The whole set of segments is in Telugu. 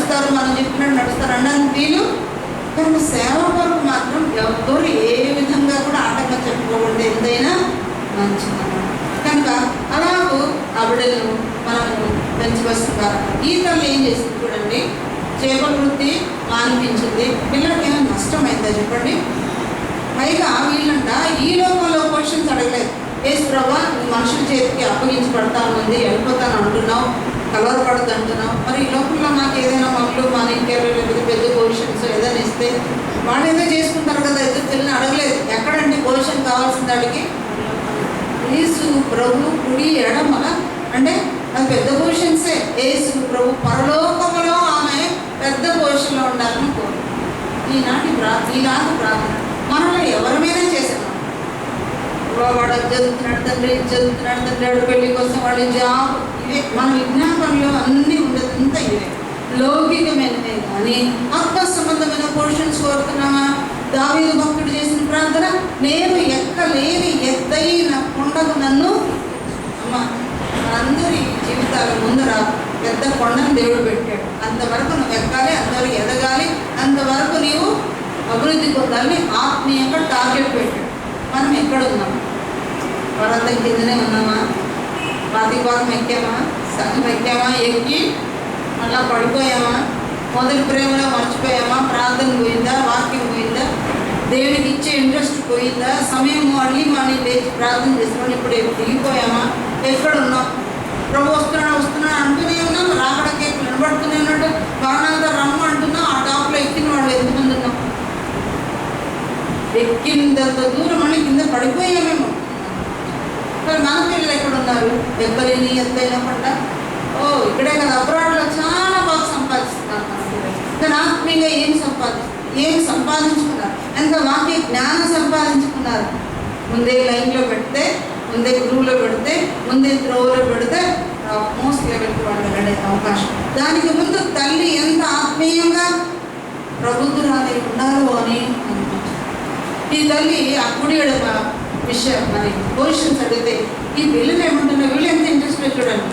నడుస్తారు, మనం చెప్పినట్టు నడుస్తారు అనడానికి వీలు. కానీ సేవ కొరకు మాత్రం ఎవరు ఏ విధంగా కూడా ఆటంకం చెప్పుకోకూడదు, ఎంతైనా మంచిదన్నమాట. కనుక అలాగూ ఆ బిడ్డలను మనము పెంచవస్తున్నారు. ఈ తల్లి ఏం చేసింది చూడండి, చేపల వృత్తి మానిపించింది. పిల్లలకి ఏమైనా నష్టమైందా చెప్పండి? పైగా వీళ్ళంట ఈ లోకంలో క్వశ్చన్స్ అడగలేదు. ఏసు ప్రభా, మనుషుల చేతికి అప్పగించబడతాను ఉంది, వెళ్ళిపోతాను అంటున్నావు, కలవరపడద్దు అంటున్నావు, మరి ఈ లోకంలో నాకు ఏదైనా మమ్మల్ని మన ఇంకెళ్ళి లేకపోతే పెద్ద పొజిషన్స్ ఏదైనా ఇస్తే వాళ్ళు ఏదో చేసుకుంటారు కదా, ఏదో తెలియని అడగలేదు. ఎక్కడండి పొజిషన్ కావాల్సింది అడిగి? యేసు ప్రభు కుడి ఎడమల అంటే అది పెద్ద పొజిషన్సే. యేసు ప్రభు పరలోకములో ఆమె పెద్ద పొజిషన్లో ఉండాలని కోరు. ఈనాటి ఈనాటి ప్రార్థన మనలో ఎవరిమైనా చేసాం. వాడు చదువుతున్నాడు తండ్రి, చదువుతున్నాడు తండ్రి, వాడు పెళ్లి కోసం వాడి జాబ్, ఇవే మన విజ్ఞాపనలో అన్నీ ఉండదంతా ఇవే లౌకికమైనవే. కానీ ఆత్మ సంబంధమైన పొజిషన్స్ కోరుతున్నామా? దావీదు భక్తుడు చేసిన ప్రార్థన, నేను ఎక్కలేని ఎత్తైన కొండకు నన్ను అమ్మ. అందరి జీవితాల ముందర పెద్ద కొండను దేవుడు పెట్టాడు. అంతవరకు నువ్వు ఎక్కాలి, అంతవరకు ఎదగాలి, అంతవరకు నీవు అభివృద్ధి పొందాలని ఆత్మీయంగా టార్గెట్ పెట్టాడు. మనం ఎక్కడ ఉన్నాం? పర్వతం కిందనే ఉన్నామా? పాతిపాకం ఎక్కామా? సగం ఎక్కామా? ఎక్కి మళ్ళా పడిపోయామా? మొదటి ప్రేమలో మర్చిపోయామా? ప్రార్థన పోయిందా? వాక్యం పోయిందా? దేవునికి ఇచ్చే ఇంట్రెస్ట్ పోయిందా? సమయం మళ్ళీ మనం లేచి ప్రార్థన చేస్తున్నాం, ఇప్పుడు దిగిపోయామా? ఎక్కడున్నాం? ప్రభు వస్తున్నాడు అంటూనే ఉన్నాం, రాకడకే నిలబడుతూనే ఉన్నాడు, మరణాంతా రమ్మ అంటున్నాం. ఆ టాప్లో ఎక్కిన వాళ్ళు ఎంతమంది ఉన్నాం? ఎక్కినంత దూరం అని కింద పడిపోయామేమో. మరి మన పిల్లలు ఎక్కడున్నారు? ఎక్కలేని ఎత్తైనా పడ్డ. ఇక్కడే కదా, అబ్రాడ్లో చాలా బాగా సంపాదిస్తున్నారు మన పిల్లలు. కానీ ఆత్మీయంగా ఏం సంపాదించుకున్నారు? ఎంత వాక్య జ్ఞానం సంపాదించుకున్నారు? ముందే లైన్లో పెడితే, ముందే గురువులో పెడితే, ముందే త్రోవలో పెడితే మోస్ట్ లెవెల్కి వాళ్ళు వెళ్ళే అవకాశం. దానికి ముందు తల్లి ఎంత ఆత్మీయంగా ప్రబుద్ధురాలై ఉండాలో అని అనుకుంటున్నాను. ఈ తల్లి ఆ కుడి విషయం మరి పొజిషన్స్ అడిగితే ఈ పిల్లలు ఏమంటున్నా, వీళ్ళు ఎంత ఇంట్రెస్ట్ చూడండి.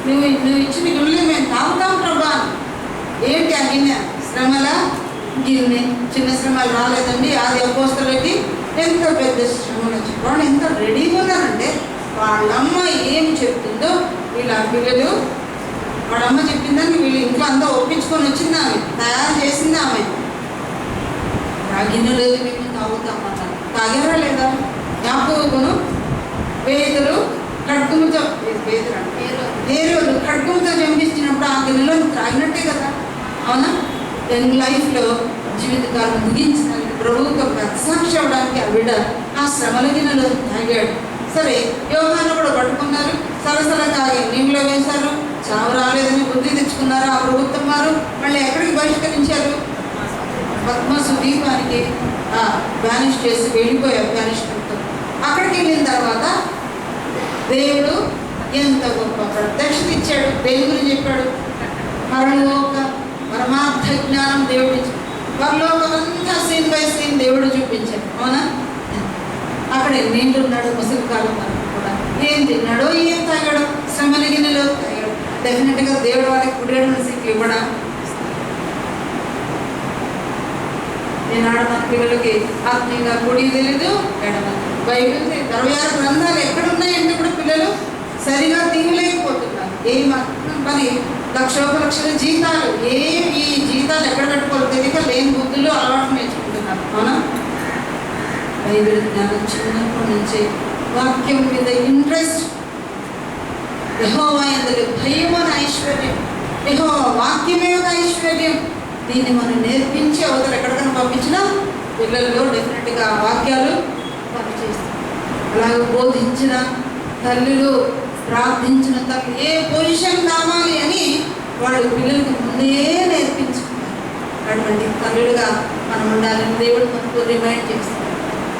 నువ్వు ఇచ్చిన గిన్నె మేము తాగుతాం ప్రభా. ఏంటి ఆ గిన్నె? శ్రమల గిన్నె. చిన్న శ్రమలు రాలేదండి. ఆది అపోస్తలులకి ఎంత పెద్ద శ్రమలు వచ్చి వాళ్ళు ఎంత రెడీగా ఉన్నారంటే, వాళ్ళమ్మ ఏం చెప్తుందో వీళ్ళ పిల్లలు, వాళ్ళమ్మ చెప్పిందని వీళ్ళు ఇంట్లో అంతా ఒప్పించుకొని వచ్చింది ఆమె, తయారు చేసింది ఆమె. ఆ గిన్నె లేదు మేము తాగుతామన్నారు. తాగారా లేదా? యాకోబును పేతురు ఖడ్గముతో ఖడ్గముతో చంపించినప్పుడు ఆ గిన్నెలో తాగినట్టే కదా, అవునా? లైఫ్లో జీవితకాలం ముగించడానికి ప్రభువుకు ప్రత్సాక్షి అవ్వడానికి ఆ బిడ్డ ఆ శ్రమల గిన్నెలో తాగాడు. సరే, యోహాను కూడా పట్టుకున్నారు, సలసల తాగి నీళ్ళలో వేశారు, చావు రాలేదని బుద్ధి తెచ్చుకున్నారు. ఆ ప్రభుత్వం వారు మళ్ళీ ఎక్కడికి బహిష్కరించారు? పద్మసు దీపానికి బ్యానిష్ చేసి వెళ్ళిపోయారు బ్యానిష్మెంట్తో. అక్కడికి వెళ్ళిన తర్వాత దేవుడు ఎంత గొప్ప ప్రత్యక్షత ఇచ్చాడు. దేని గురించి చెప్పాడు? పరలోక పరమార్థ జ్ఞానం దేవుడు ఇచ్చాడు. పరలోకమంతా సీన్ బై సీన్ దేవుడు చూపించాడు, అవునా? అక్కడ నీళ్ళు ఉన్నాడు ముసలి కాలం వరకు కూడా. ఏం తిన్నాడో ఏం తాగాడో, శ్రమల గిన్నెలో తాగాడు. డెఫినెట్గా దేవుడు వాళ్ళకి కుడియడం సీట్లు ఇవ్వడా? ఈనాడు మన పిల్లలకి ఆత్మీయంగా కుడి తెలీదు, ఎడమ. బైబిల్ 66 గ్రంథాలు ఎక్కడున్నాయంటే కూడా పిల్లలు సరిగా తీయలేకపోతున్నారు. మరి లక్షల జీతాలు ఈ జీతాలు ఎక్కడ పెట్టుకోవాలి తెలియక లేని బుద్ధులు అలవాటు నేర్చుకుంటున్నారు, అవునా? బైబిల్ జ్ఞానం చిన్నప్పటి నుంచి, వాక్యం మీద ఇంట్రెస్ట్, యెహోవా యందు భయం అనే ఐశ్వర్యం, యెహోవా వాక్యమే ఒక ఐశ్వర్యం. దీన్ని మనం నేర్పించి అవతల ఎక్కడికైనా పంపించినా పిల్లల్లో డెఫినెట్గా వాక్యాలు పనిచేస్తాయి. అలాగే బోధించిన తల్లులు, ప్రార్థించిన తల్లి ఏ పొజిషన్ కావాలి అని వాళ్ళు పిల్లలకు ముందే నేర్పించుకున్నారు. అటువంటి తల్లులుగా మనం ఉండాలని దేవుడు మనకు రిమైండ్ చేస్తారు.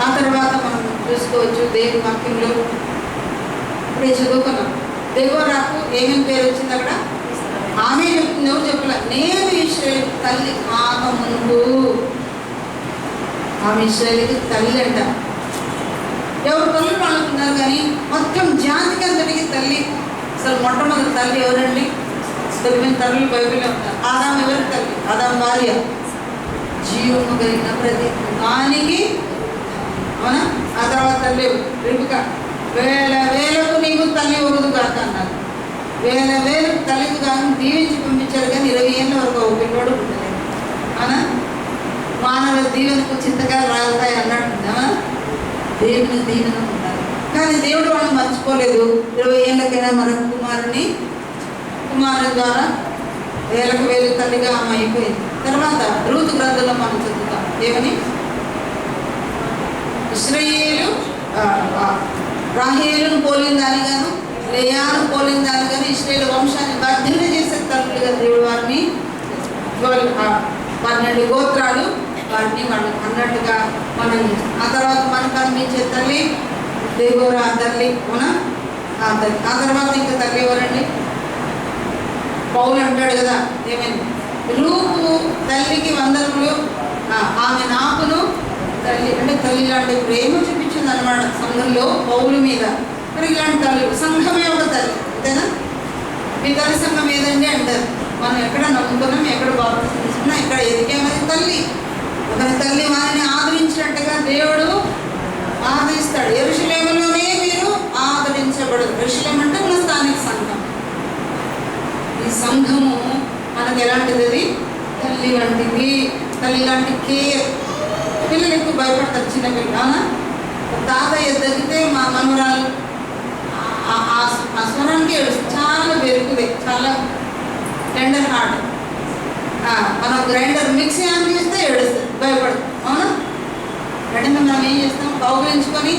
ఆ తర్వాత మనం చూసుకోవచ్చు దేవుని వాక్యంలో ఇప్పుడే చదువుకున్నాం. దేవోరాకు ఏమేమి పేరు వచ్చింది అక్కడ? ఆమె చెప్తుంది, ఎవరు చెప్పలే. నేను ఇశ్రాయేలు తల్లి కాక ముందు, ఆమె ఇశ్రాయేలుకి తల్లి అంట. ఎవరు తల్లి వాళ్ళకున్నారు, కానీ మొత్తం జాతికి అంతటికి తల్లి. అసలు మొట్టమొదటి తల్లి ఎవరండి? పుస్తకమైన తల్లులు బైబిల్లో ఉంటారు. ఆదాం ఎవరికి తల్లి? ఆదాం భార్య. జీవము కలిగిన ప్రతి దానికి, అవునా? ఆ తర్వాత తల్లి రిబికా, వేల వేలకు నీకు తల్లి ఒకదు కాక అన్నారు. వేల వేలకు తల్లికి కాక దీవించి పంపించారు, కానీ 20 ఏళ్ళ వరకు ఒక పిల్లవాడు పుట్టలేదు. అవునా? మానవ దీవెనకు చింతకాయలు రాలుతాయి అన్నట్టుంది. అవునా? దేవుని దీవెన ఉండాలి. కానీ దేవుడు వాళ్ళని మర్చిపోలేదు. 20 ఏళ్ళకైనా మన కుమారుని ద్వారా వేలకు వేలు తల్లిగా ఆమె అయిపోయింది. తర్వాత రూతు గ్రంథంలో మనం చదువుతాం. ఏమని? ఇశ్రాయేలు రాహేలును పోలిన దానిగాను, లేయాను పోలిన దానిగాను ఇశ్రాయేలు వంశాన్ని వర్ధన చేసే తల్లులుగా దేవుడు వారిని 12 గోత్రాలు వారిని వాళ్ళకి అన్నట్టుగా మనం. ఆ తర్వాత మనకు అనిపించే తల్లి దేవోరా తల్లి, అవునా? ఆ తల్లి. ఆ తర్వాత ఇంకా తల్లి ఎవరండి? పౌలు అంటాడు కదా, ఏమైంది? రూపు తల్లికి వందనములు, ఆమె నాకును తల్లి అంటే తల్లి లాంటి ప్రేమ చూపించింది అనమాట సంఘంలో పౌలు మీద. మరి ఇలాంటి తల్లి సంఘమే ఒక తల్లి, అంతేనా? మీ తల్లి సంఘం ఏదండి అంటారు. మనం ఎక్కడ నమ్ముకున్నాం, ఎక్కడ బాప్తిసం తీసుకున్నాం, ఎక్కడ ఎదిగామని తల్లి. ఒకరి తల్లి వారిని ఆదరించినట్టుగా దేవుడు ఆదరిస్తాడు. యెరూషలేములోనే మీరు ఆదరించబడదు. యెరూషలేము అంటే మన స్థానిక సంఘం. ఈ సంఘము మనకు ఎలాంటిది? అది తల్లి వంటిది. తల్లి లాంటి కేర్. పిల్లలు ఎక్కువ భయపడతారు, చిన్న పిల్లలు. అవునా? తాతయ్య తగ్గితే మా మనవరాలు ఆ స్వరానికి చాలా బెరుకుది, చాలా టెండర్ హార్ట్. మనం గ్రైండర్ మిక్సీ ఆన్ చేస్తే ఏడుస్తుంది, భయపడుతుంది. అవునా? వెంటనే మనం ఏం చేస్తాం? కౌగిలించుకొని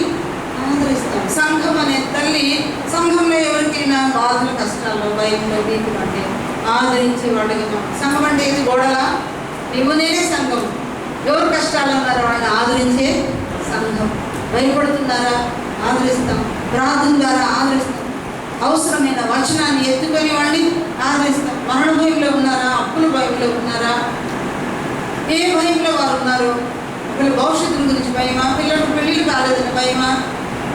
ఆదరిస్తాం. సంఘం అనే తల్లి సంఘంలో ఎవరికైనా బాధలు, కష్టాలు, భయంలో, వీపులు అంటే ఆదరించేవాడుగా. సంఘం అంటే ఇది గోడలా? నువ్వు నేనే సంఘం. ఎవరు కష్టాలు ఉన్నారో వాళ్ళని ఆదరించే సంఘం. భయపడుతున్నారా? ఆదరిస్తాం. ప్రార్థన ద్వారా ఆదరిస్తాం. అవసరమైన వచనాన్ని ఎత్తుకొని వాళ్ళని ఆదరిస్తాం. మరణ భయంలో ఉన్నారా? అప్పుల భయంలో ఉన్నారా? ఏ భయంలో వారు ఉన్నారు? పిల్లల భవిష్యత్తు గురించి భయమా? పిల్లలకు పెళ్ళిళ్ళు కాలేదని భయమా?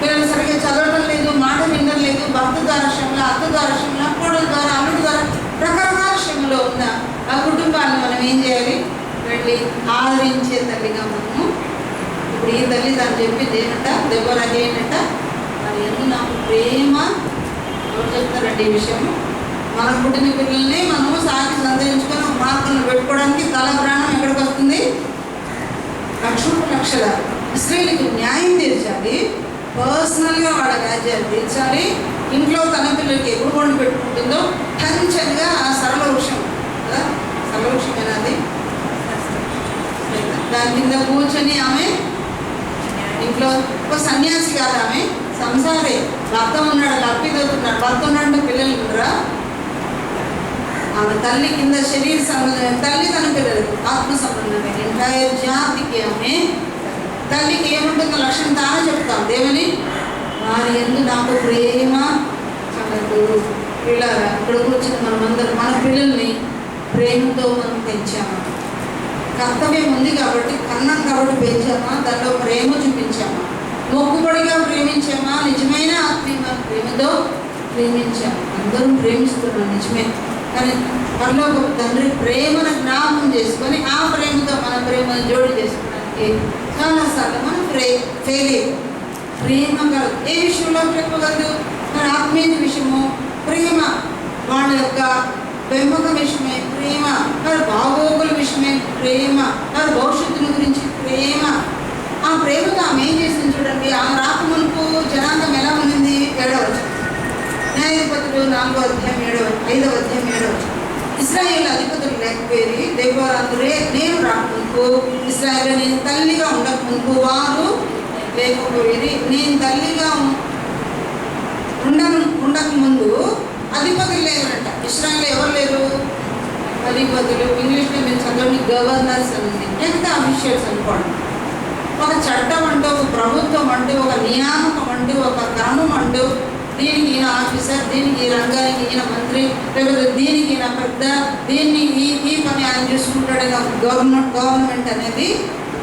పిల్లలు సరిగ్గా చదవడం లేదు, మాట వినడం లేదు, భర్త ద్వారా శ్రమల, అత్త ద్వారా శ్రమల, కోడల ద్వారా, అల్లుడి ద్వారా రకరకాల శ్రమలో ఉన్న ఆ కుటుంబాన్ని మనం ఏం చేయాలి? వెళ్ళి ఆదరించే తల్లిగా మనము. ఇప్పుడు ఈ తల్లి తను చెప్పింది ఏంటంట, దెబ్బరాకి ఏంటంట, అది ఎందుకు నాకు ప్రేమ. ఎవరు చెప్తారండి ఈ విషయం? మన పుట్టిన పిల్లల్ని మనము సాకి సంతరించుకొని ఒక మార్గంలో పెట్టుకోవడానికి తల ప్రాణం ఎక్కడికి వస్తుంది? లక్షల స్త్రీలకు న్యాయం తీర్చాలి, పర్సనల్గా వాళ్ళ రాజ్యాలు తీర్చాలి. ఇంట్లో తన పిల్లలకి ఎప్పుడు వండి పెట్టుకుంటుందో టంచంగా ఆ సరళ వృక్షం కదా, సరళ వృక్షమేనా అది? దాని కింద కూర్చొని ఆమె ఇంట్లో ఒక సన్యాసి కాదు, ఆమె సంసారే. భర్త ఉన్నాడు, లప్పిదవుతున్నాడు, భర్త ఉన్నాడు, పిల్లలు ఉండరా? ఆమె తల్లి కింద శరీర సంబంధం, తల్లి తన పిల్లలకు ఆత్మ సంబంధమే. ఎంటైర్ జాతికి ఆమె తల్లికి ఏముంటుందో లక్షణం తానే చెప్తాం. దేవుని వారి ఎందు నాకు ప్రేమ కలదు. పిల్లరా, ఇక్కడ కూర్చుని మనమందరం మన పిల్లల్ని ప్రేమతో మనం పెంచామా? కర్తవ్యం ఉంది కాబట్టి, కన్నం కాబట్టి పెంచామా? దాంట్లో ప్రేమ చూపించామా? మొక్కుబడిగా ప్రేమించామా? నిజమైన ఆత్మీయ ప్రేమతో ప్రేమించాము. అందరం ప్రేమిస్తున్నాం నిజమే, కానీ మనలో ఒక తండ్రి ప్రేమను జ్ఞాపకం చేసుకొని ఆ ప్రేమతో మన ప్రేమను జోడి చేసుకోవడానికి చాలాసార్లు మనం ఫెయిల్. ప్రేమ కలదు. ఏ విషయంలో ప్రేమ కలదు? మరి ఆత్మీయ విషయము ప్రేమ, వాళ్ళ యొక్క పెంపకం విషయమే ప్రేమ, మరి బాగోగుల విషయమే ప్రేమ, మరి భవిష్యత్తుల గురించి ప్రేమ. ఆ ప్రేమతో ఆమె ఏం చేసింది చూడండి. ఆమె రాకమునుపు జనాంగం ఎలా ఉన్నింది? 7వ వచనం, న్యాయాధిపతులు 4వ అధ్యాయం 5వ అధ్యాయం 7వ వచనం. ఇశ్రాయేలు అధిపతులు లేకపోయేది. దేవరాత్రే నేను రాకమునుపు ఇశ్రాయేలు నేను తల్లిగా ఉండకమునుపు వారు లేకపోయేది. నేను తల్లిగా ఉండకముందు అధిపతులు లేరంట. ఇశ్రాయేలు ఎవరు లేరు? అధిపతులు. ఇంగ్లీష్లో మీరు చదవండి, గవర్నర్స్ అని. ఎంత అఫీషియల్స్ అనుకోండి. ఒక చట్టం అంటూ, ఒక ప్రభుత్వం అంటూ, ఒక నియామకం అంటూ, ఒక క్రమం అంటూ, దీనికి ఈయన ఆఫీసర్, దీనికి ఈ రంగానికి ఈయన మంత్రి, లేకపోతే దీనికి ఈయన పెద్ద, దీన్ని ఈ పని ఆయన చూసుకుంటాడని గవర్నమెంట్ అనేది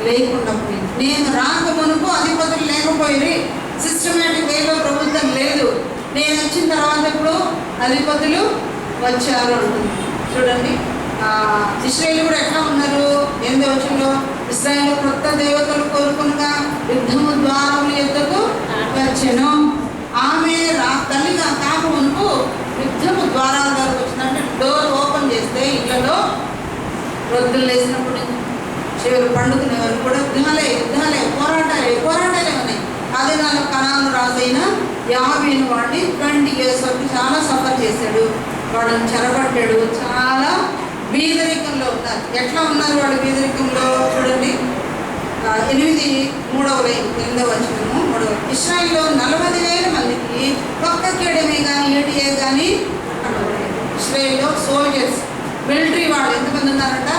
లేకుండా పోయింది. నేను రాకమునుపు అధిపతులు లేకపోయి సిస్టమేటిక్ వేలో ప్రభుత్వం లేదు. నేను వచ్చిన తర్వాత ఇప్పుడు అధిపతులు వచ్చారు అంటుంది. చూడండి, ఇశ్రాయేలు కూడా ఎట్లా ఉన్నారు? 8వ వచనంలో ఇశ్రాయేలు క్రొత్త దేవతలు కోరుకునగా యుద్ధము ద్వారముల యొద్దకు వచ్చెను. ఆమె తల్లిగా కాకమునుపు యుద్ధము ద్వారాల దగ్గరకు వచ్చిందంటే డోర్ ఓపెన్ చేస్తే ఇళ్లలో రొద్దులు లేసినప్పుడు చివరి పండుకునే వరకు కూడా యుద్ధాలే పోరాటాలే ఉన్నాయి. అదే నాలో కణాలను రాజైన యాబీను వాడిని 20 years వరకు చాలా సఫర్ చేశాడు. వాడిని చెరపట్టాడు. చాలా బీదరికంలో ఉన్నారు. ఎట్లా ఉన్నారు వాళ్ళు బీదరికంలో? చూడండి, 8:3 వచనము. ఇశ్రాయేలులో 40,000 మందికి ఒక్క కేడమే కానీ ఏడియే కానీ ఇశ్రాయేలులో సోల్జర్స్, మిలిటరీ వాళ్ళు ఎంతమంది ఉన్నారంట?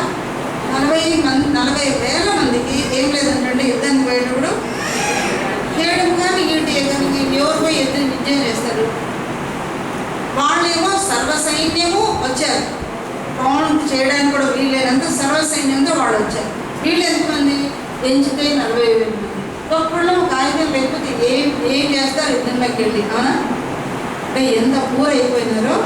40,000 మందికి ఏం లేదంటే యుద్ధానికి పోయేటప్పుడు కేడము కానీ ఏడియే కానీ ఎవరు పోయి యుద్ధం విజయం చేస్తారు. వాళ్ళేమో సర్వసైన్యము వచ్చారు. కౌంట్ చేయడానికి కూడా వీళ్ళైనంత సర్వసైన్యంతో వాళ్ళు వచ్చారు. వీళ్ళు ఎంతమంది? ఎంచితే 40,000 మంది. ఒక్కళ్ళు ఒక ఆయుధం లేకపోతే ఏం చేస్తారు యుద్ధంలోకి వెళ్ళి? అవునా? అంటే ఎంత పూరైపోయినారో,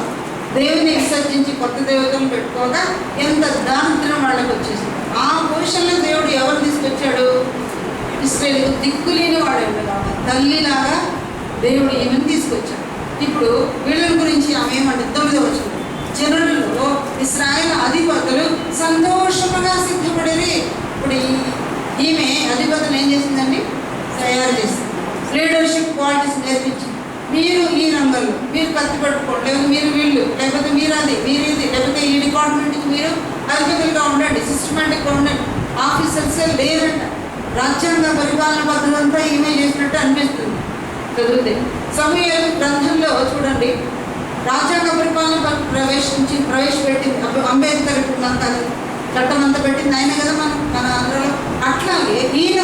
దేవుని విసర్జించి కొత్త దేవతలు పెట్టుకోగా ఎంత దారిద్ర్యం వాళ్ళకి వచ్చేసింది. ఆ పొజిషన్లో దేవుడు ఎవరు తీసుకొచ్చాడు? ఇశ్రాయేలుకు దిక్కులేని వాడు కాబట్టి తల్లిలాగా దేవుడు ఈమెను తీసుకొచ్చాడు. ఇప్పుడు వీళ్ళని గురించి ఆమె ఏమంటే 9వ వచనం, జనులలో ఇశ్రాయేలు అధిపతులు సంతోషముగా సిద్ధపడేది. ఇప్పుడు ఈమె అధిపతులు ఏం చేసిందండి? తయారు చేసింది. లీడర్షిప్ క్వాలిటీస్ నేర్పించింది. మీరు ఈ రంగంలో మీరు కత్తి పట్టుకోండి, లేకపోతే మీరు వీళ్ళు, లేకపోతే మీరు అది, మీరు ఇది, లేకపోతే ఈ డిపార్ట్మెంట్కి మీరు అధిపతులుగా ఉండండి, సిస్టమేటిక్గా ఉండండి. ఆఫీసర్సే లేరంట. రాజ్యాంగ పరిపాలన పద్ధతి అంతా ఈమె చేసినట్టు అనిపిస్తుంది చదివితే. సమూయేలు గ్రంథంలో చూడండి, రాజ్యాంగ పరిపాలన ప్రవేశపెట్టింది అంబేద్కర్. ఇప్పుడు మనకు అది చట్టం అంతా పెట్టింది ఆయన కదా మన అందరిలో. అట్లాగే ఈమె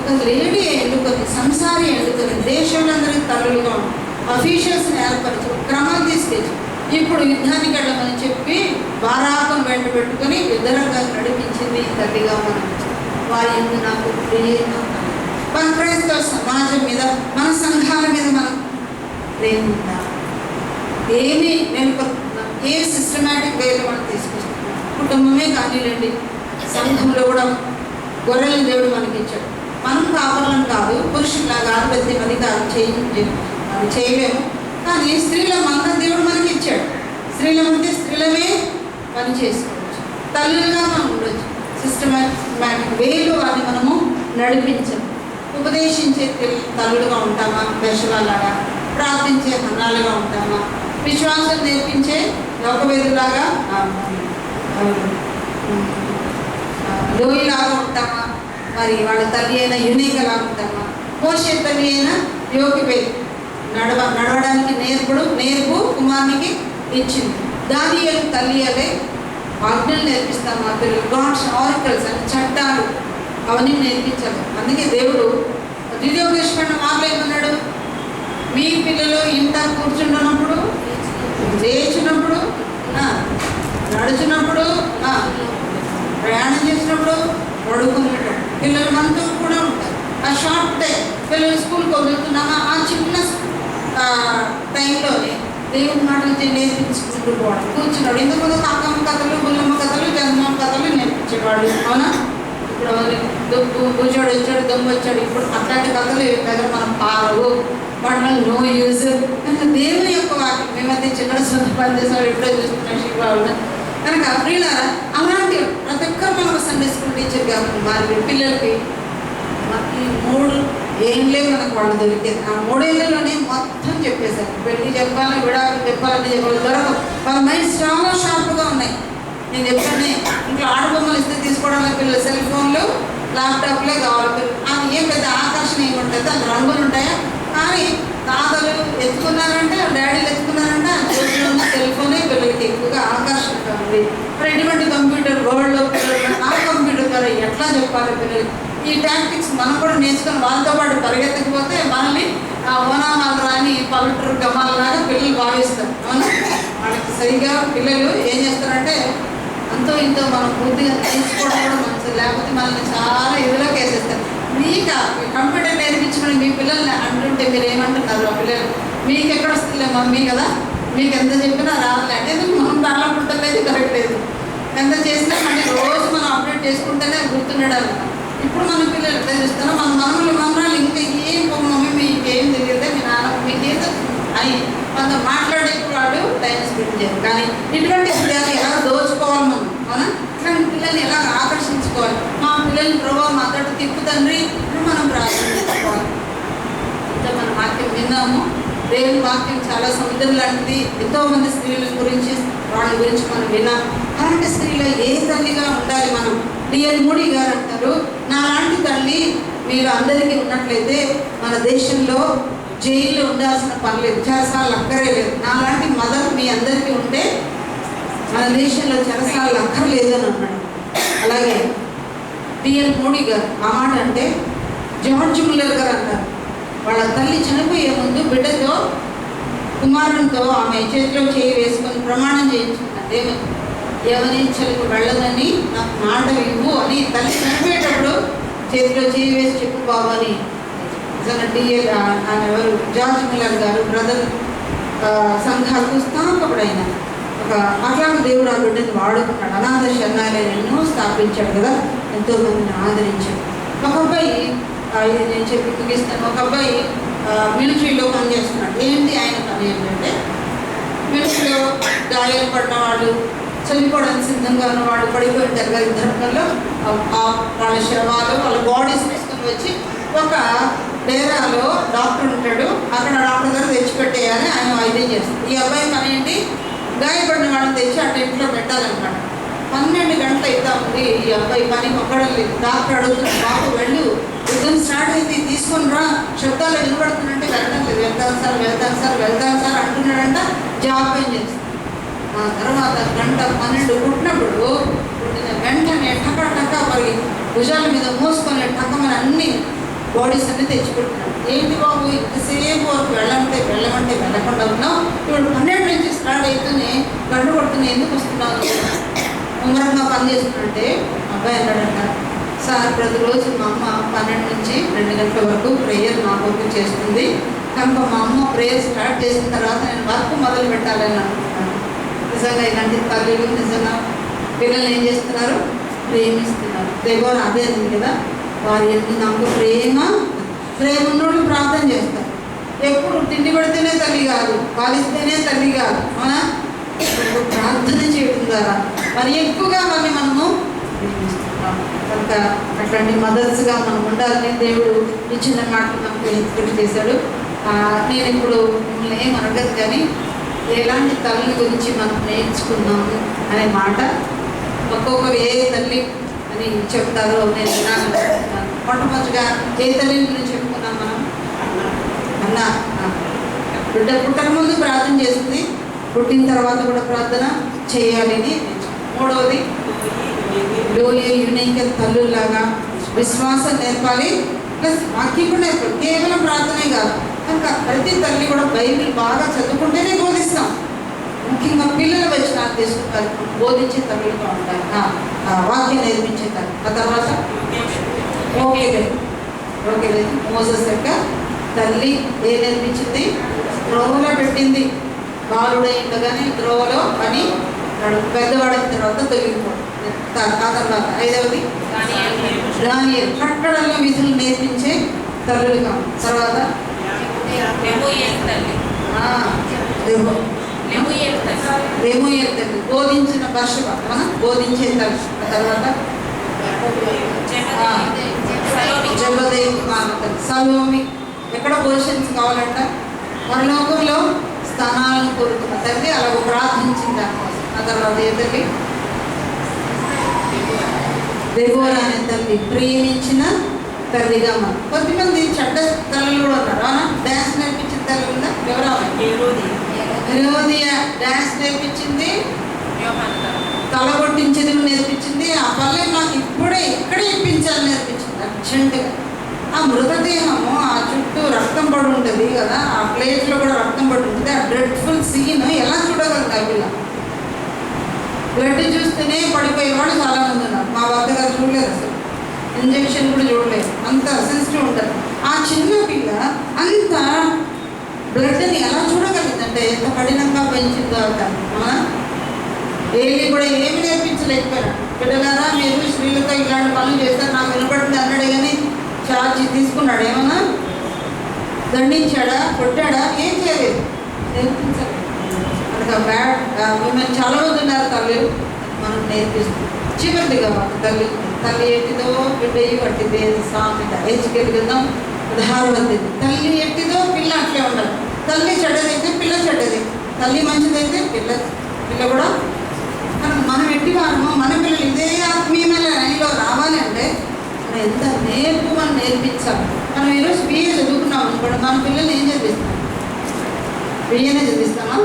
ఒక లేడీ ఎన్నుకొని, సంసారి ఎన్నుకొని, దేశంలోందరికీ తల్లులుగా ఉంది, అఫీషియల్స్ని ఏర్పరిచి క్రమాలు తీసుకెళ్ళి ఇప్పుడు యుద్ధానికి వెళ్ళమని చెప్పి బారాకును వెంట పెట్టుకొని యుద్ధరంగాన్ని నడిపించింది తల్లిగా మనం. వారి ఎందు నాకు ప్రేమ. మన క్రైస్తవ సమాజం మీద, మన సంఘాల మీద మనం ప్రేమ ఉందా? ఏమి నెలకొల్పుతున్నాం? ఏ సిస్టమేటిక్ వేలో మనం తీసుకొస్తున్నాం? కుటుంబమే కానీలేండి, సంఘంలో కూడా గొర్రెలను దేవుడు మనకి ఇచ్చాడు. మనం కావాలని కాదు, పురుషులాగా ఆధిపత్యం అధికారం చేయలేము. కానీ స్త్రీల మందం దేవుడు మనకి ఇచ్చాడు. స్త్రీలమంటే స్త్రీలమే పని చేసుకోవచ్చు, తల్లులుగా మనం ఉండొచ్చు. సిస్టమేటిక్ వేలో వారిని మనము నడిపించాము. ఉపదేశించే తల్లులుగా ఉంటామా? దశలాగా ప్రార్థించే హన్నాలుగా ఉంటామా? విశ్వాసం నేర్పించే లోకవేదులాగా లోయలాగా ఉంటామా? మరి వాళ్ళ తల్లి అయిన యునికలా ఉంటామా? మోషే తల్లి అయిన యోగిబేలు నడవడానికి నేర్పు కుమారునికి ఇచ్చింది. దానియేలు తల్లి అదే ఆజ్ఞలు నేర్పిస్తాం మా పిల్లలు. గాడ్స్ ఆరికల్స్ అంటే చట్టాలు అవన్నీ నేర్పించాలి. అందుకే దేవుడు ద్వితీయోపదేశకాండం 6లో ఏమన్నాడు? మీ పిల్లలు ఇంట కూర్చుంటున్నప్పుడు, లేచినప్పుడు, నడుచున్నప్పుడు, ప్రయాణం చేసినప్పుడు పడుకునేటప్పుడు పిల్లలు మనతో కూడా ఉంటారు. ఆ షార్ట్ టైం పిల్లలు స్కూల్కి వదులుతున్నామా, ఆ చిన్న టైంలోనే దేవుడి మాటలు నేర్పించుకుంటూ పోవడం. కూర్చున్నాడు. ఇంతకుముందు కాకమ్మ కథలు, బుల్లమ్మ కథలు, చందమ్మ కథలు నేర్పించేవాడు. అవునా? ఇప్పుడు భూజోడు వచ్చాడు, దొంగ వచ్చాడు. ఇప్పుడు అట్లాంటి కథలు దగ్గర మనం పాలవు, వాటి నో యూజ్. కనుక దేవుని యొక్క వాక్యం మేమైతే చిన్న సొంత పని చేసేవాడు ఎప్పుడో చూస్తున్నా శివాళ్ళు. కనుక ప్రియుల అలాంటి ప్రతి ఒక్కరు మనం సండే స్కూల్ టీచర్ కాకుండా వారి పిల్లలకి ఈ 3 ఏళ్ళే మనకు వాళ్ళు దొరికేది. ఆ 3 ఏళ్ళలోనే మొత్తం చెప్పేశారు. పెళ్లి చెప్పాలని, విడాకులు చెప్పాలని దొరకదు. వాళ్ళ మైండ్స్ చాలా షార్ప్గా ఉన్నాయి. నేను చెప్పాను, ఇంట్లో ఆడబొమ్మలు ఇస్తే తీసుకోవడానికి పిల్లలు సెల్ ఫోన్లు, ల్యాప్టాప్లే కావాలి. అది ఏం పెద్ద ఆకర్షణ ఏముంటుంది? అది రంగులు ఉంటాయా? కానీ తాతలు ఎత్తుకున్నారంటే, డాడీలు ఎత్తుకున్నారంటే ఆ చేతిలో ఉన్న సెల్ ఫోనే పిల్లలకి ఎక్కువగా ఆకర్షణగా ఉంది. రెడీమేడ్ కంప్యూటర్ వరల్డ్లో ఆ కంప్యూటర్ ద్వారా ఎట్లా చెప్పాలి పిల్లలకి? ఈ టాక్టిక్స్ మనం కూడా నేర్చుకొని వాళ్ళతో పాటు పరిగెత్తకపోతే మనల్ని ఓనామాలు రాని పల్లెటూరు గమాలలాగా పిల్లలు భావిస్తారు. అవునా? వాళ్ళకి సరిగా పిల్లలు ఏం చేస్తారంటే అంతో ఇంతో మనం పూర్తిగా నేర్చుకోవడం కూడా మంచిది. లేకపోతే మనల్ని చాలా ఇదిలోకి వేసేస్తారు. మీకు కంప్యూటర్ నేర్పించుకుని మీ పిల్లల్ని అంటుంటే మీరు ఏమంటున్నారు? ఆ పిల్లలు మీకు ఎక్కడ వస్తుందిలే మమ్మీ కదా, మీకు ఎంత చెప్పినా రాలేదు, ఎందుకు మనం రాలకుంటలేదు, కరెక్ట్ లేదు. ఎంత చేసినా మళ్ళీ రోజు మనం అప్డేట్ చేసుకుంటేనే గుర్తుండడం. ఇప్పుడు మన పిల్లలు ఎట్లా చూస్తారో మన మనరాలు ఇంకా ఏం మమ్మీ మీకేం తెలియదు, మీ నాన్న మీకేదో అని కొంత మాట్లాడే వాడు టైం స్పెండ్ చేయాలి. కానీ ఇటువంటి పిల్లల్ని ఎలా దోచుకోవాలి మనం, అవునా? ఇట్లాంటి పిల్లల్ని ఎలా ఆకర్షించుకోవాలి. మా పిల్లల్ని ప్రభావం మాట్లాడి తిప్పు తండ్రి ఇప్పుడు మనం ప్రార్థించుకోవాలి. ఇంత మన వాక్యం విన్నాము. దేవుని వాక్యం చాలా సముద్రం లాంటిది. ఎంతోమంది స్త్రీల గురించి వాళ్ళ గురించి మనం విన్నాం. అలాంటి స్త్రీలో ఏ తల్లిగా ఉండాలి మనం? డిఎల్ మూడీ గారు అంటారు, నాలాంటి తల్లి మీరు అందరికీ ఉన్నట్లయితే మన దేశంలో జైల్లో ఉండాల్సిన పని లేదు, చెరసాలు అక్కర్లేదు. నాలాంటి మదర్ మీ అందరికీ ఉంటే మన దేశంలో చెరసాలు అక్కర్లేదు అని అన్నాడు. అలాగే డిఎల్ మూడీ గారు ఆ మాట అంటే జార్జ్ ముల్లర్ గారు అంటారు, వాళ్ళ తల్లి చనిపోయే ముందు బిడ్డతో కుమారునితో ఆమె చేతిలో చేయి వేసుకొని ప్రమాణం చేయించుకున్నది. యవనించలకు వెళ్ళదని నాకు మాట ఇవ్వు అని తల్లి చనిపోయేటప్పుడు చేతిలో చేయి వేసి చెప్పు బాబు అని. నిజంగా డిఎల్ ఆయన ఎవరు, జార్జ్ ముల్లర్ గారు బ్రదర్ సంఘాలకు స్థాపకుడైన ఒక అట్లాంటి దేవుడు ఆ బిడ్డని వాడుకున్నాడు. అనాథ శరణాలయాలు ఎన్నో స్థాపించాడు కదా, ఎంతోమందిని ఆదరించాడు. ఒక అబ్బాయి, ఇది నేను చెప్పి ముగిస్తాను, ఒక అబ్బాయి మిలిటరీలో పనిచేస్తున్నాడు. ఏంటి ఆయన పని ఏంటంటే, మిలిటరీలో గాయాలు పడిన వాళ్ళు, చనిపోవడానికి సిద్ధంగా ఉన్న వాళ్ళు పడిపోయింటారు కదా యుద్ధంలో, వాళ్ళ శవాలు వాళ్ళ బాడీస్ తీసుకొని వచ్చి ఒక డేరాలో డాక్టర్ ఉంటాడు, అక్కడ డాక్టర్ గారు తెచ్చిపెట్టేయాలని ఆయన వైద్యం చేస్తాడు. ఈ అబ్బాయి పని ఏంటి, గాయపడిన వాళ్ళని తెచ్చి ఆ టెంట్లో పెట్టాలన్నమాట. 12 గంటలు అవుతా ఉంది, ఈ అబ్బాయి పని ఒక్కడం లేదు. డాక్టర్ అడుగుతున్నాడు, బాబు వెళ్ళు, యుద్ధం స్టార్ట్ అయితే తీసుకొని రా, శబ్దాలు వినబడుతుందంటే వెళ్ళడం లేదు. వెళ్తాను సార్ వెళ్తాను సార్ వెళ్తాను సార్ అంటున్నాడంట. జాబ్ పని చేస్తాడు. ఆ తర్వాత 1:12 పుట్టినప్పుడు వెంటనే టకా మరి భుజాల మీద మోసుకొని టక్కమని అన్ని బాడీస్ అన్ని తెచ్చిపెట్టినాడు. ఏంటి బాబు ఇంతసేపు వరకు వెళ్ళమంటే వెళ్ళకుండా ఉన్నావు, ఇప్పుడు 12 నుంచి స్టార్ట్ అవుతూనే గంట కొడుతూనే ఎందుకు వస్తున్నావు, ముమ్మరంగా పని చేస్తున్నట్టే. అబ్బాయి అన్నాడంట, సార్ ప్రతిరోజు మా అమ్మ 12 నుంచి 2 గంటల వరకు ప్రేయర్ నా వరకు చేస్తుంది, కనుక మా అమ్మ ప్రేయర్ స్టార్ట్ చేసిన తర్వాత నేను వర్క్ మొదలు పెట్టాలని అనుకుంటున్నాను. నిజంగా ఇలాంటి తల్లిలు నిజంగా పిల్లలు ఏం చేస్తున్నారు, ప్రేమిస్తున్నారు. దేవుడు అదే ఉంది కదా, వారి ఎందుకు నాకు ప్రేమ ఉన్నోళ్ళు ప్రార్థన చేస్తారు. ఎప్పుడు తిండి పెడితేనే తల్లి కాదు, పాలిస్తేనే తల్లి కాదు, అవునా? ప్రార్థన చేయడం ద్వారా మరి ఎక్కువగా వాళ్ళని మనము ప్రేమిస్తున్నాం. కనుక అట్లాంటి మదర్స్గా మనం ఉండాలని దేవుడు ఈ చిన్న మాటలు మనకు ఎక్స్పెక్ట్ చేశాడు. నేను ఇప్పుడు మిమ్మల్ని ఏం అడగదు, కానీ ఎలాంటి తల్లి గురించి మనం నేర్చుకున్నాము అనే మాట ఒక్కొక్కరు ఏ తల్లి అని చెప్తారో నేను వినాలనుకుంటున్నాను. మొట్టమొదటిగా ఏ తల్లి గురించి చెప్పుకున్నాం మనం? అన్న బిడ్డ పుట్టక ముందు ప్రార్థన చేస్తుంది, పుట్టిన తర్వాత కూడా ప్రార్థన చేయాలని. మూడవది యునైక తల్లులాగా విశ్వాసం నేర్పాలి, ప్లస్ వాక్యం కూడా నేర్పాలి. కేవలం ప్రార్థనే కాదు. కనుక ప్రతి తల్లి కూడా బైబిల్ బాగా చదువుకుంటేనే బోధిస్తాం. ముఖ్యంగా పిల్లల వచనాలు తీసుకుంటారు, బోధించే తల్లులుగా ఉంటారు, వాక్యం నేర్పించే తల్లి. ఆ తర్వాత ఓకే మోసెస్ యొక్క తల్లి ఏ నేర్పించింది? త్రోవలో పెట్టింది. బాలుడై ఉండగానే త్రోవలో అని పెద్దవాడైన తర్వాత తొలగిపోవడం. ఆ తర్వాత 5వది దానియేలు కట్టడల్లో విధులు నేర్పించే తల్లులుగా. తర్వాత రెమూయేలు తల్లి బోధించిన భాష బోధించే తల్లి. ఆ తర్వాత జబదేయి తల్లి సలోమి ఎక్కడ పొజిషన్స్ కావాలంట, పరలోకంలో స్థానాలను కోరుకున్న తల్లి, అలాగ ప్రార్థించింది దానికోసం. ఆ తర్వాత ఏ తల్లి? దెబోరా అనే తల్లి ప్రేమించిన తల్లిగా. మనం కొద్దిమంది చెడ్డ తల్లులు కూడా ఉన్నారు, అవునా? డ్యాన్స్ నేర్పించిన తల్లి ఉందా? హెరోదియా డ్యాన్స్ నేర్పించింది, తల కొట్టించేది నేర్పించింది. ఆ పల్లె నాకు ఇక్కడే ఇప్పించాలని నేర్పించింది అర్జెంటుగా. ఆ మృతదేహము ఆ చుట్టూ రక్తం పడి ఉంటుంది కదా, ఆ ప్లేట్లో కూడా రక్తం పడి ఉంటుంది. ఆ డ్రెడ్ఫుల్ సీన్ ఎలా చూడగలుగుతా పిల్ల? బ్లడ్ చూస్తేనే పడిపోయేవాడు చాలామంది ఉన్నారు. మా భర్త గారు చూడలేదు, అసలు ఇంజక్షన్ కూడా చూడలేదు, అంత సెన్సిటివ్ ఉంటారు. ఆ చిన్న పిల్ల అంత బ్లడ్ని ఎలా చూడగలుగుతాను? అంటే ఎంత కఠినంగా పెంచిందో తను. ఏలి కూడా ఏమి నేర్పించలేకపోయాడు. బిడ్డలారా మీరు స్త్రీలతో ఇలాంటి పనులు చేస్తారు నాకు వినపడింది అన్నాడు, కానీ ఛార్జీ తీసుకున్నాడు. ఏమన్నా దండించాడా, కొట్టాడా? ఏం చేయలేదు, నేర్పించలేదు. మనకు మిమ్మల్ని చాలా మంది ఉన్నారు తల్లి, మనం నేర్పిస్తుంది. చివరిదిగా తల్లి తల్లి ఎట్టిదో బిడ్డయ్యి పట్టింది సామెత హెచ్చుకెళ్ళిద్దాం 16వ. తల్లి ఎట్టిదో పిల్ల అట్లే ఉండాలి. తల్లి చెడ్డదైతే పిల్ల చెడ్డది, తల్లి మంచిదైతే పిల్ల కూడా. మనం ఎట్టి వారము మన పిల్లలు ఇదే ఆత్మీయమైన లైన్లో రావాలి అంటే మనం ఎంత నేర్పు మనం నేర్పించాలి. మనం ఈరోజు బిఏ చదువుకున్నాం అనుకోండి, మన పిల్లల్ని ఏం చదివిస్తాం? బిఏనే చదివిస్తామా?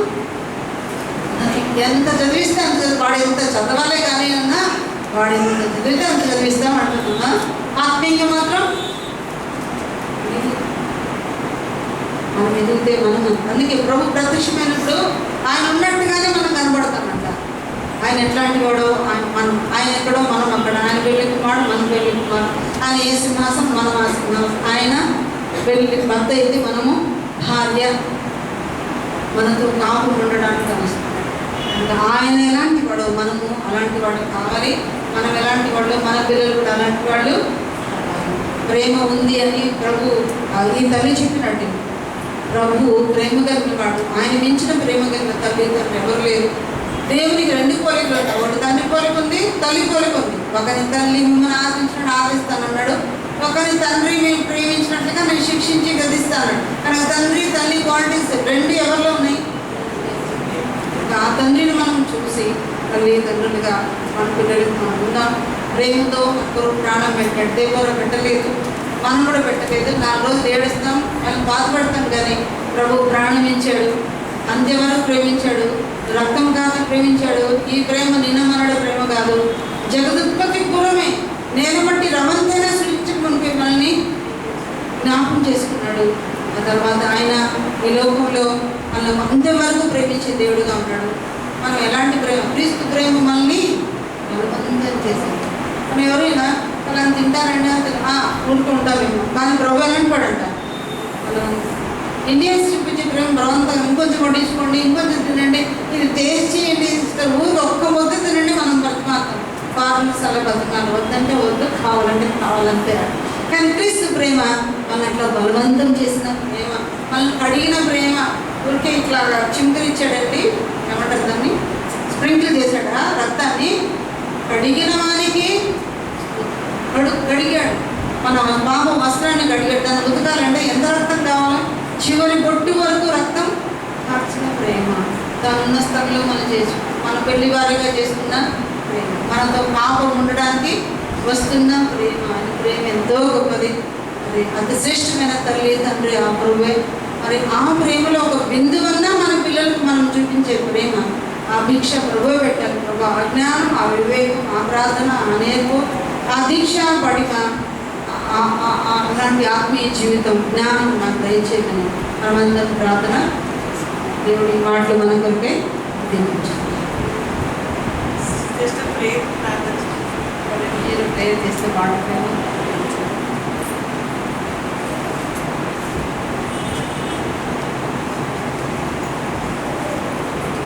ఎంత చదివిస్తే అంత వాడు ఎంత చదవాలే కానీ అన్నా వాడు ఎంత చదివితే అంత చదివిస్తాం అంటున్నా. ఆత్మీయంగా మాత్రం మనం ఎదిగితే మనం, అందుకే ప్రభు ప్రత్యక్షమైనప్పుడు ఆయన ఉన్నట్టుగానే మనం కనబడతామంట. ఆయన ఎట్లాంటి వాడో ఆయన ఎక్కడో మనం అక్కడ, ఆయన పెళ్లి కుమారుడు మనం పెళ్లి కుమారుడు, ఆయన ఏ సింహాసనం మనం ఆ సింహాసనం, ఆయన పెళ్లి భర్త అయితే మనము భార్య, మనతో కాపు ఉండడానికి అవసరం. ఇంకా ఆయన ఎలాంటి వాడో మనము అలాంటి వాడు కావాలి. మనం ఎలాంటి వాళ్ళు, మన పిల్లలు కూడా అలాంటి వాళ్ళు. ప్రేమ ఉంది అని ప్రభు ఈ తల్లి చెప్పినట్టు, ప్రభు ప్రేమ కలిగిన వాడు, ఆయన మించిన ప్రేమ కలిగిన తల్లిదండ్రులు ఎవరు లేరు. దేవునికి 2 పోలికలు ఉంటాయి, ఒకటి తండ్రి పోలిక ఉంది, తల్లి పోలిక ఉంది. ఒకరి తల్లి మిమ్మల్ని ఆదరించినట్టు ఆదరిస్తానన్నాడు, ఒకరి తండ్రి మేము ప్రేమించినట్లుగా నేను శిక్షించి గదిస్తాను. కానీ తండ్రి తల్లి క్వాలిటీస్ 2 ఎవరిలో ఉన్నాయి? ఆ తండ్రిని మనం చూసి తల్లిదండ్రులుగా మన పిల్లలకి మనం ఉన్నాం. ప్రేమతో ఒకరు ప్రాణం పెట్టాడు, దేవుడు పెట్టలేదు, మనం కూడా పెట్టలేదు. 4 రోజులు ఏడుస్తాం, మనం బాధపడతాం, కానీ ప్రభు ప్రాణం ఇచ్చాడు, అంత్యవరకు ప్రేమించాడు, రక్తం కాదు ప్రేమించాడు. ఈ ప్రేమ నిన్న మనడే ప్రేమ కాదు, జగదుత్పత్తి పూర్వమే నేను బట్టి రవంతైనా సృష్టించుకుంటే మనల్ని జ్ఞాపకం చేసుకున్నాడు. ఆ తర్వాత ఆయన ఈ లోకంలో మనం అంతవరకు ప్రేమించే దేవుడుగా ఉన్నాడు. మనం ఎలాంటి ప్రేమ, క్రీస్తు ప్రేమ మనల్ని బలవంతం చేశాడు. మనం ఎవరైనా వాళ్ళని తింటారంటే ఊరుకు ఉంటామేమో, కానీ ప్రభు ఎలాంటి వాడంట, ఇండియన్స్ చూపించే ప్రేమ బలవంతంగా ఇంకొంచెం వడ్డించుకోండి, ఇంకొంచెం తినండి, ఇది టేస్ట్ చేయండి, ఊరికి ఒక్క ముద్ద తినండి, మనం బతిమాతాం. ఫారెన్స్ అలా బతకాలి, వద్దంటే వద్దు, కావాలంటే కావాలంటే. కానీ క్రీస్తు ప్రేమ మన అట్లా బలవంతం చేసిన ప్రేమ, మనల్ని కడిగిన ప్రేమ. ఊరికే ఇట్లా చింకరిచ్చాడండి, ఏమంటారు దాన్ని, స్ప్రింకిల్ చేశాడా రక్తాన్ని, కడిగిన వానికి కడిగాడు. మన పాప వస్త్రాన్ని కడిగాడు. దాన్ని ఉతకాలంటే ఎంత రక్తం కావాలి? చివరి బొట్టు వరకు రక్తం కార్చిన ప్రేమ. తనున్న స్థలంలో మన పెళ్లి వారిగా చేసుకున్న ప్రేమ, మనతో పాపం ఉండడానికి వస్తున్న ప్రేమ. అని ప్రేమ ఎంతో గొప్పది. మరి అతి శ్రేష్టమైన తల్లి తండ్రి ఆ ప్రభువే. మరి ఆ ప్రేమలో ఒక బిందువన్నా మన పిల్లలకు మనం చూపించే ప్రేమ, ఆ భిక్ష ప్రభువే పెట్టాలి. ప్రభు ఆ జ్ఞానం, ఆ వివేకం, ఆ ప్రార్థన, ఆ నేర్పు, ఆ దీక్ష పడిమ, అలాంటి ఆత్మీయ జీవితం, జ్ఞానం నాకు దయచేయమని మనమందరం ప్రార్థన. దేవుడి మాటలు మన కొరకే దీవించాలి. మీరు ప్రేయర్ చేస్తే బాగుంటుంది.